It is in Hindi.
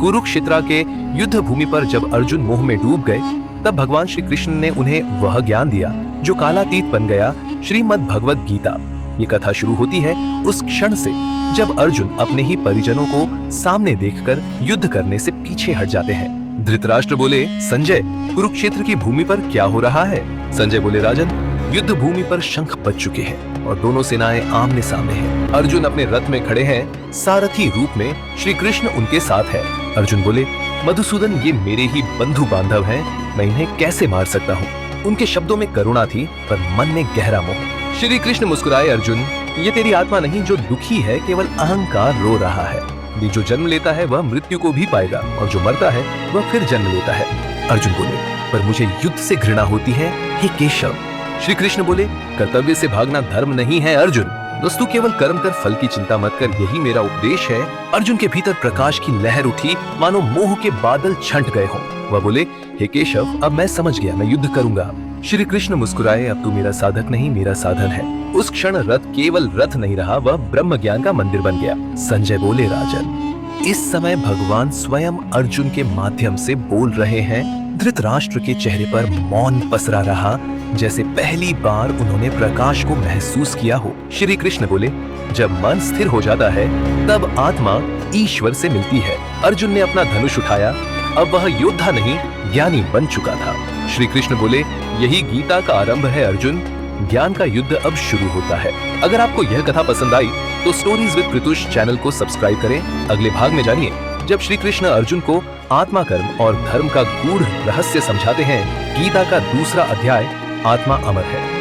कुरुक्षेत्र के युद्ध भूमि पर जब अर्जुन मोह में डूब गए, तब भगवान श्री कृष्ण ने उन्हें वह ज्ञान दिया जो कालातीत बन गया, श्रीमद् भगवद गीता। ये कथा शुरू होती है उस क्षण से जब अर्जुन अपने ही परिजनों को सामने देखकर युद्ध करने से पीछे हट जाते हैं। धृतराष्ट्र बोले, संजय, कुरुक्षेत्र की भूमि पर क्या हो रहा है? संजय बोले, राजन, युद्ध भूमि पर शंख बज चुके हैं और दोनों सेनाएं आमने सामने हैं। अर्जुन अपने रथ में खड़े हैं, सारथी रूप में श्री कृष्ण उनके साथ है। अर्जुन बोले, मधुसूदन, ये मेरे ही बंधु बांधव हैं, मैं इन्हें कैसे मार सकता हूँ? उनके शब्दों में करुणा थी पर मन में गहरा मोह। श्री कृष्ण मुस्कुराए, अर्जुन, ये तेरी आत्मा नहीं जो दुखी है, केवल अहंकार रो रहा है। ये जो जन्म लेता है वह मृत्यु को भी पाएगा और जो मरता है वह फिर जन्म लेता है। अर्जुन बोले, पर मुझे युद्ध से घृणा होती है, हे केशव। श्री कृष्ण बोले, कर्तव्य से भागना धर्म नहीं है अर्जुन, वस्तु केवल कर्म कर फल की चिंता मत कर, यही मेरा उपदेश है। अर्जुन के भीतर प्रकाश की लहर उठी, मानो मोह के बादल छंट गए हों। वह बोले, हे केशव, अब मैं समझ गया, मैं युद्ध करूंगा। श्री कृष्ण मुस्कुराए, अब तू मेरा साधक नहीं, मेरा साधन है। उस क्षण रथ केवल रथ नहीं रहा, वह ब्रह्म ज्ञान का मंदिर बन गया। संजय बोले, राजन, इस समय भगवान स्वयं अर्जुन के माध्यम से बोल रहे हैं। धृतराष्ट्र के चेहरे पर मौन पसरा रहा, जैसे पहली बार उन्होंने प्रकाश को महसूस किया हो। श्री कृष्ण बोले, जब मन स्थिर हो जाता है तब आत्मा ईश्वर से मिलती है। अर्जुन ने अपना धनुष उठाया, अब वह योद्धा नहीं, ज्ञानी बन चुका था। श्री कृष्ण बोले, यही गीता का आरंभ है अर्जुन, ज्ञान का युद्ध अब शुरू होता है। अगर आपको यह कथा पसंद आई तो स्टोरीज विद प्रत्युष चैनल को सब्सक्राइब करें। अगले भाग में जानिए जब श्री कृष्ण अर्जुन को आत्मा कर्म और धर्म का गूढ़ रहस्य समझाते हैं। गीता का दूसरा अध्याय, आत्मा अमर है।